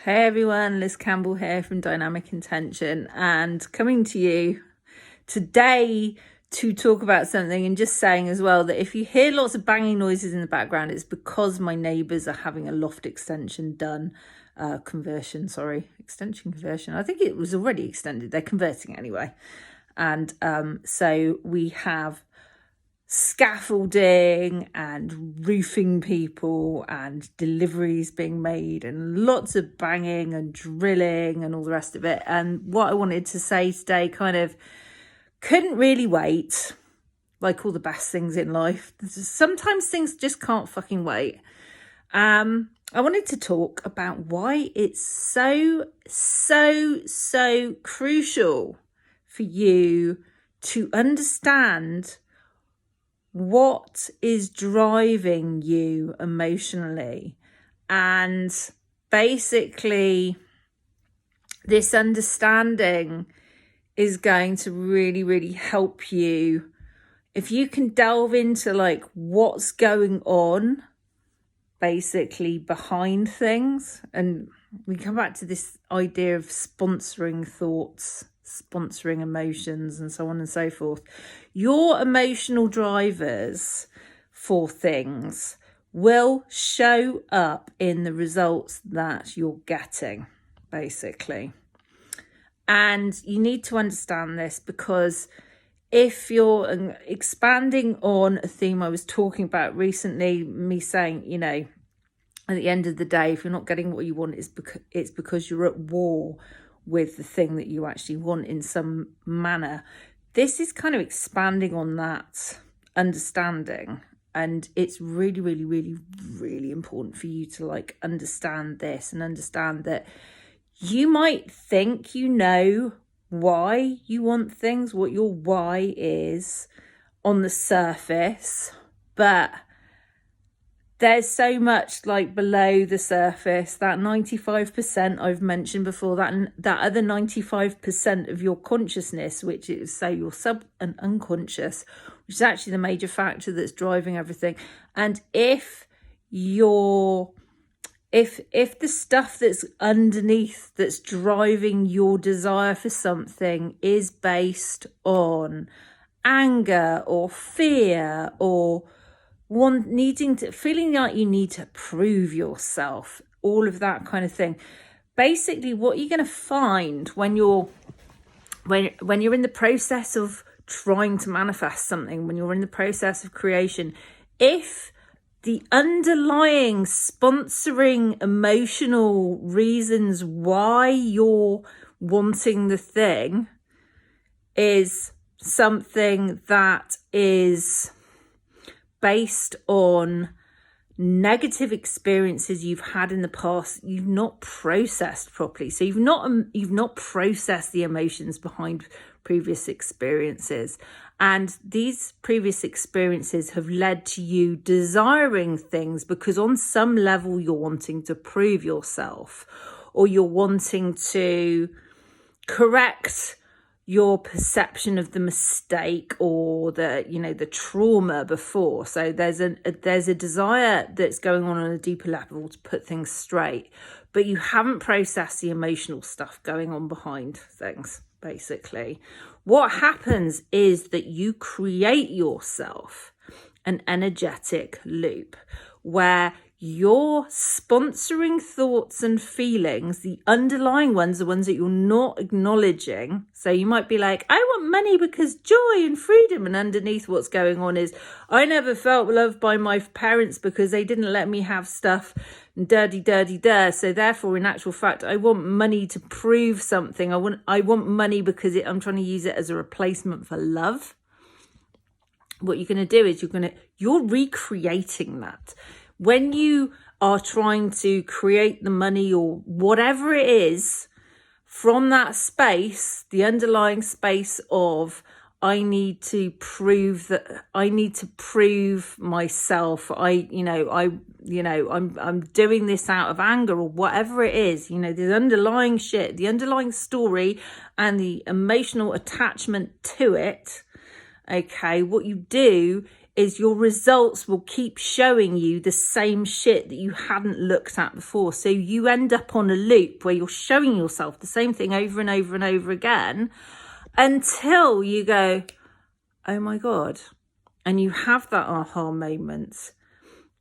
Hey everyone, Liz Campbell here from Dynamic Intention and coming to you today to talk about something, and just saying as well that if you hear lots of banging noises in the background, it's because my neighbours are having a loft extension done. Extension conversion. I think it was already extended. They're converting it anyway. And so we have scaffolding and roofing people and deliveries being made and lots of banging and drilling and all the rest of it. And what I wanted to say today kind of couldn't really wait, like all the best things in life. Sometimes things just can't fucking wait. I wanted to talk about why it's so crucial for you to understand what is driving you emotionally. And basically, this understanding is going to really help you. If you can delve into like what's going on basically behind things, and we come back to this idea of sponsoring thoughts, sponsoring emotions, and so on and so forth. Your emotional drivers for things will show up in the results that you're getting, basically. And you need to understand this, because if you're expanding on a theme I was talking about recently, me saying, you know, at the end of the day, if you're not getting what you want, it's because you're at war with the thing that you actually want in some manner. This is kind of expanding on that understanding, and it's really important for you to like understand this and understand that you might think you know why you want things, what your why is on the surface, but there's so much like below the surface. That 95% I've mentioned before, that other 95% of your consciousness, which is, say, your sub and unconscious, which is actually the major factor that's driving everything. And if the stuff that's underneath that's driving your desire for something is based on anger or fear or feeling like you need to prove yourself, all of that kind of thing. Basically, what you're going to find when you're in the process of trying to manifest something, when you're in the process of creation, if the underlying sponsoring emotional reasons why you're wanting the thing is something that is based on negative experiences you've had in the past, you've not processed properly. So you've not processed the emotions behind previous experiences, and these previous experiences have led to you desiring things because on some level you're wanting to prove yourself, or you're wanting to correct your perception of the mistake or the trauma before. So there's a desire that's going on a deeper level to put things straight, but you haven't processed the emotional stuff going on behind things. Basically, what happens is that you create yourself an energetic loop where your sponsoring thoughts and feelings, the underlying ones, the ones that you're not acknowledging. So you might be like, I want money because joy and freedom. And underneath what's going on is, I never felt loved by my parents because they didn't let me have stuff and dirty. So therefore, in actual fact, I want money to prove something. I want money because I'm trying to use it as a replacement for love. What you're going to do is you're recreating that. When you are trying to create the money or whatever it is from that space, the underlying space of, I need to prove myself. I'm doing this out of anger or whatever it is, the underlying shit, the underlying story and the emotional attachment to it. Okay. What you do is your results will keep showing you the same shit that you hadn't looked at before. So you end up on a loop where you're showing yourself the same thing over and over and over again until you go, oh my God. And you have that aha moment.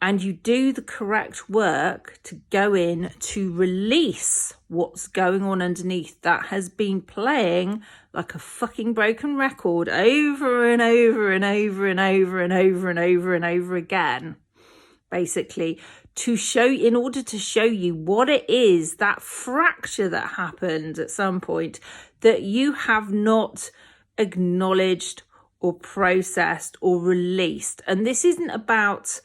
And you do the correct work to go in to release what's going on underneath that has been playing like a fucking broken record over and over and over and over and over and over and over again, basically, to show, in order to show you what it is, that fracture that happened at some point that you have not acknowledged or processed or released. And this isn't about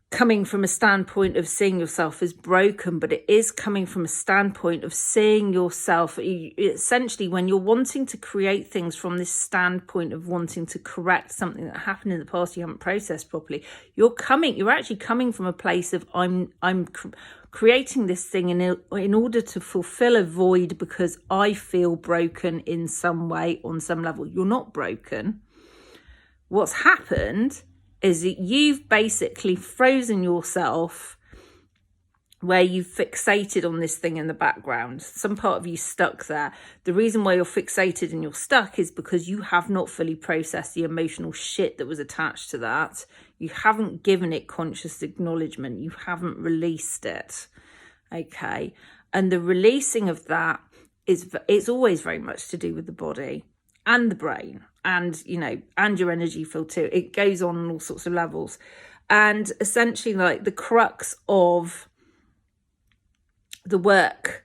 coming from a standpoint of seeing yourself as broken, but it is coming from a standpoint of seeing yourself, essentially, when you're wanting to create things from this standpoint of wanting to correct something that happened in the past you haven't processed properly, you're actually coming from a place of I'm creating this thing in order to fulfill a void because I feel broken in some way, on some level. You're not broken. What's happened is that you've basically frozen yourself where you've fixated on this thing in the background. Some part of you stuck there. The reason why you're fixated and you're stuck is because you have not fully processed the emotional shit that was attached to that. You haven't given it conscious acknowledgement. You haven't released it. Okay. And the releasing of that it's always very much to do with the body and the brain. And, and your energy field too. It goes on all sorts of levels. And essentially, like, the crux of the work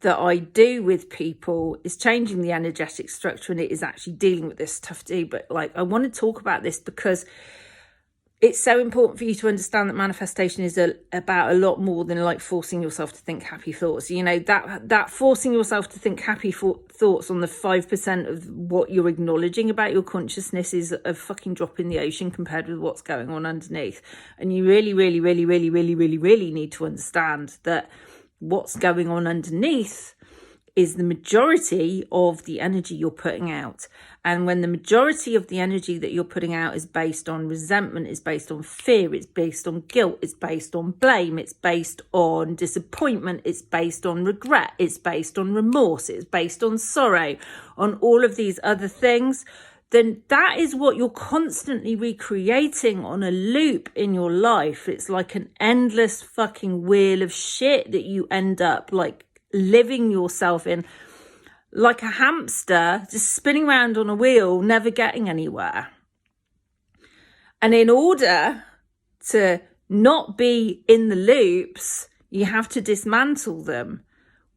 that I do with people is changing the energetic structure, and it is actually dealing with this stuff too. But, like, I want to talk about this because it's so important for you to understand that manifestation is about a lot more than like forcing yourself to think happy thoughts. That forcing yourself to think happy thoughts on the 5% of what you're acknowledging about your consciousness is a fucking drop in the ocean compared with what's going on underneath. And you really, really, really, really, really, really, really need to understand that what's going on underneath is the majority of the energy you're putting out. And when the majority of the energy that you're putting out is based on resentment, is based on fear, it's based on guilt, it's based on blame, it's based on disappointment, it's based on regret, it's based on remorse, it's based on sorrow, on all of these other things, then that is what you're constantly recreating on a loop in your life. It's like an endless fucking wheel of shit that you end up like living yourself in, like a hamster just spinning around on a wheel, never getting anywhere. And in order to not be in the loops, you have to dismantle them,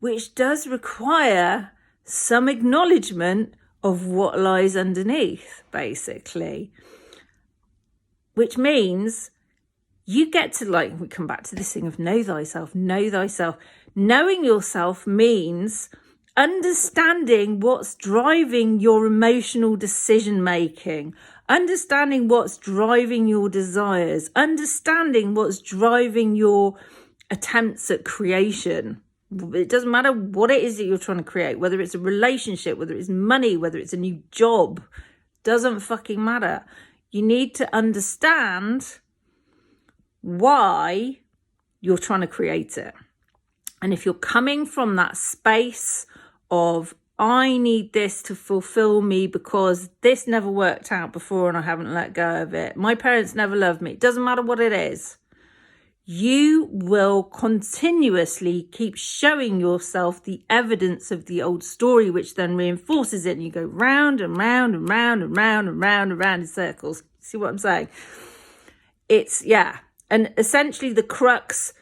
which does require some acknowledgement of what lies underneath, basically. Which means you get to, like, we come back to this thing of know thyself, know thyself. Knowing yourself means understanding what's driving your emotional decision making, understanding what's driving your desires, understanding what's driving your attempts at creation. It doesn't matter what it is that you're trying to create, whether it's a relationship, whether it's money, whether it's a new job, doesn't fucking matter. You need to understand why you're trying to create it. And if you're coming from that space of, I need this to fulfill me because this never worked out before and I haven't let go of it. My parents never loved me. It doesn't matter what it is. You will continuously keep showing yourself the evidence of the old story, which then reinforces it. And you go round and round and round and round and round and round in circles. See what I'm saying? And essentially the crux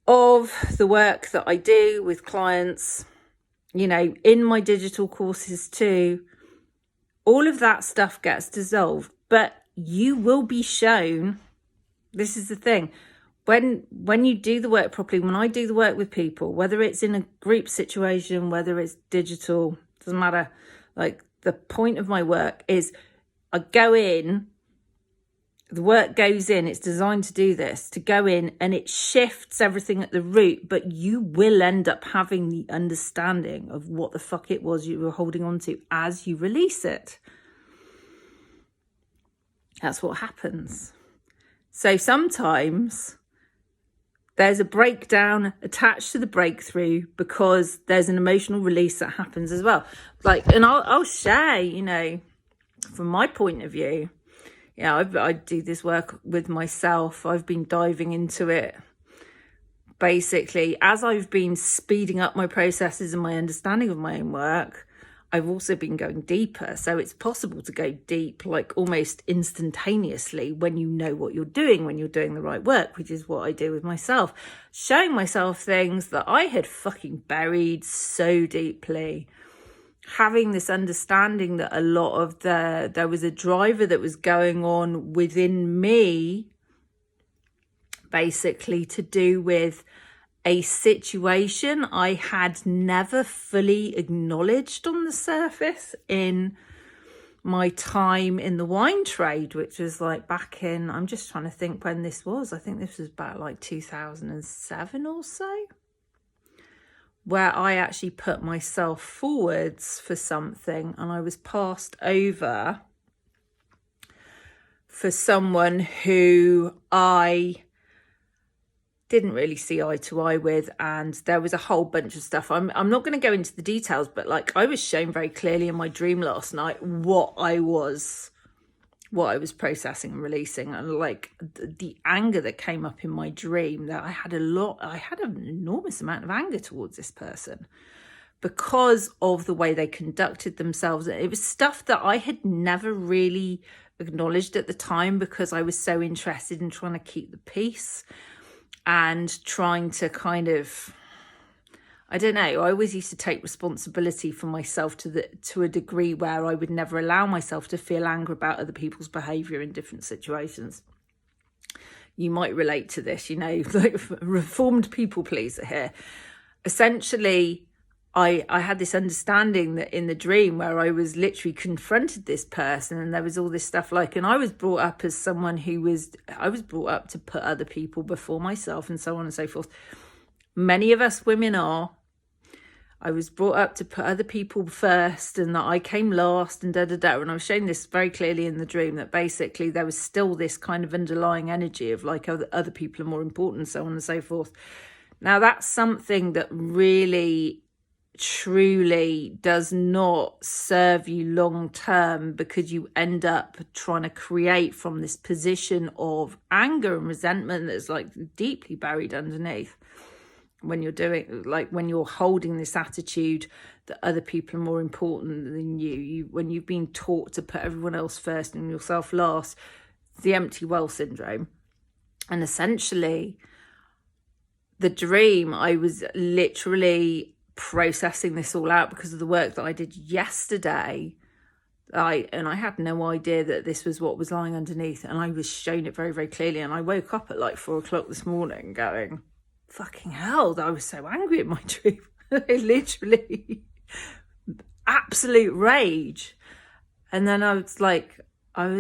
of the work that I do with clients, in my digital courses too, all of that stuff gets dissolved, but you will be shown. This is the thing. When you do the work properly, when I do the work with people, whether it's in a group situation, whether it's digital, doesn't matter. Like, the point of my work is I go in, the work goes in, it's designed to do this, to go in and it shifts everything at the root, but you will end up having the understanding of what the fuck it was you were holding on to as you release it. That's what happens. So sometimes there's a breakdown attached to the breakthrough because there's an emotional release that happens as well. And I'll share, from my point of view, I do this work with myself. I've been diving into it. Basically, as I've been speeding up my processes and my understanding of my own work, I've also been going deeper. So it's possible to go deep, like almost instantaneously when you know what you're doing, when you're doing the right work, which is what I do with myself. Showing myself things that I had fucking buried so deeply. Having this understanding that a lot of there was a driver that was going on within me, basically to do with a situation I had never fully acknowledged on the surface in my time in the wine trade, which was like back in, I'm just trying to think when this was. I think this was about like 2007 or so, where I actually put myself forwards for something and I was passed over for someone who I didn't really see eye to eye with, and there was a whole bunch of stuff. I'm not going to go into the details, but like I was shown very clearly in my dream last night what I was processing and releasing, and like the anger that came up in my dream, that I had an enormous amount of anger towards this person because of the way they conducted themselves. It was stuff that I had never really acknowledged at the time because I was so interested in trying to keep the peace and trying to kind of, I don't know, I always used to take responsibility for myself to a degree where I would never allow myself to feel anger about other people's behaviour in different situations. You might relate to this, like reformed people pleaser here. Essentially, I had this understanding that in the dream where I was literally confronted this person and there was all this stuff and I was brought up as someone I was brought up to put other people before myself and so on and so forth. Many of us women are. I was brought up to put other people first and that I came last and and I was showing this very clearly in the dream that basically there was still this kind of underlying energy of like other people are more important, so on and so forth. Now that's something that really truly does not serve you long term, because you end up trying to create from this position of anger and resentment that's like deeply buried underneath when you're doing, like when you're holding this attitude that other people are more important than you when you've been taught to put everyone else first and yourself last, the empty well syndrome. And essentially the dream, I was literally processing this all out because of the work that I did yesterday. I had no idea that this was what was lying underneath, and I was shown it very, very clearly. And I woke up at like 4:00 this morning going, fucking hell, I was so angry at my dream. Literally absolute rage. And then I was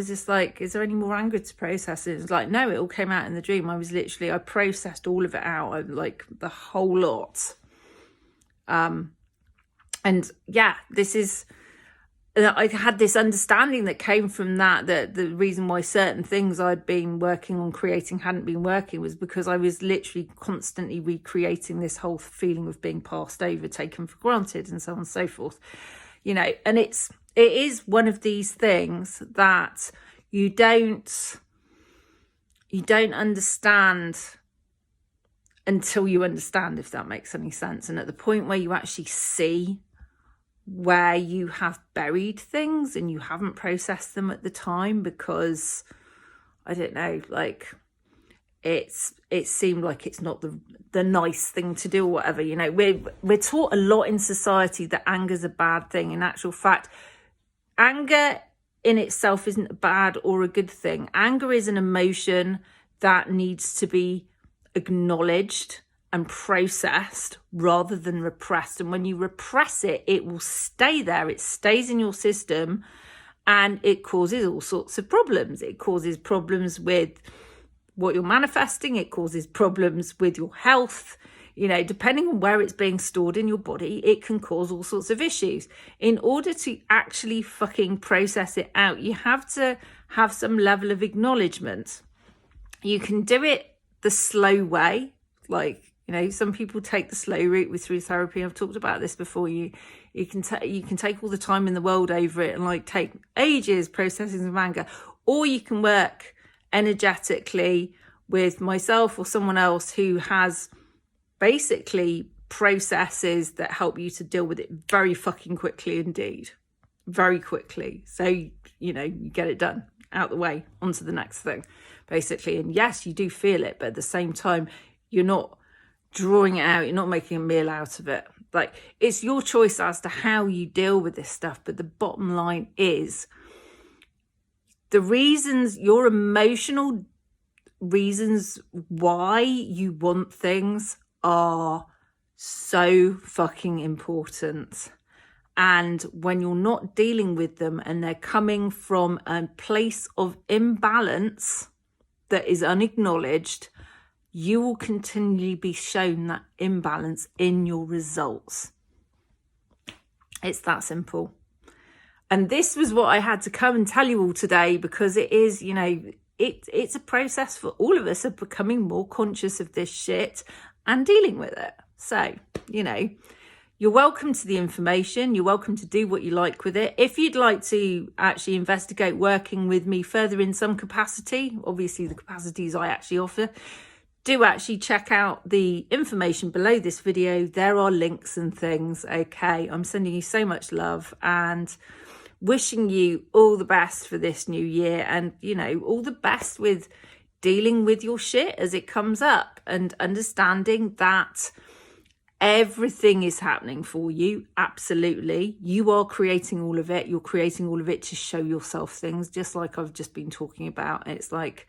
just like, is there any more anger to process? And it was like, no, it all came out in the dream. I processed all of it out, like the whole lot. And yeah, I had this understanding that came from that the reason why certain things I'd been working on creating hadn't been working was because I was literally constantly recreating this whole feeling of being passed over, taken for granted, and so on and so forth. And it is one of these things that you don't understand until you understand, if that makes any sense. And at the point where you actually see where you have buried things and you haven't processed them at the time because, I don't know, like it seemed like it's not the nice thing to do or whatever. We're taught a lot in society that anger's a bad thing. In actual fact, anger in itself isn't a bad or a good thing. Anger is an emotion that needs to be acknowledged and processed rather than repressed. And when you repress it, it will stay there. It stays in your system and it causes all sorts of problems. It causes problems with what you're manifesting. It causes problems with your health. Depending on where it's being stored in your body, it can cause all sorts of issues. In order to actually fucking process it out, you have to have some level of acknowledgement. You can do it the slow way, like, you know, some people take the slow route through therapy. I've talked about this before. You can take all the time in the world over it and like take ages processing some anger, or you can work energetically with myself or someone else who has basically processes that help you to deal with it very fucking quickly indeed. Very quickly. So, you know, you get it done, out the way, onto the next thing, basically. And yes, you do feel it, but at the same time, you're not drawing it out, you're not making a meal out of it. Like, it's your choice as to how you deal with this stuff. But the bottom line is, the reasons, your emotional reasons why you want things are so fucking important. And when you're not dealing with them and they're coming from a place of imbalance that is unacknowledged, you will continually be shown that imbalance in your results. It's that simple. And this was what I had to come and tell you all today, because it is, you know, it's a process for all of us of becoming more conscious of this shit and dealing with it. So, you know, you're welcome to the information. You're welcome to do what you like with it. If you'd like to actually investigate working with me further in some capacity, obviously the capacities I actually offer, do actually check out the information below this video. There are links and things. Okay, I'm sending you so much love and wishing you all the best for this new year, and, you know, all the best with dealing with your shit as it comes up, and understanding that everything is happening for you. Absolutely. You are creating all of it. You're creating all of it to show yourself things, just like I've just been talking about. It's like,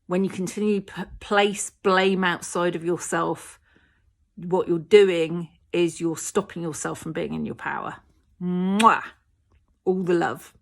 when you continue to place blame outside of yourself, what you're doing is you're stopping yourself from being in your power. Mwah! All the love.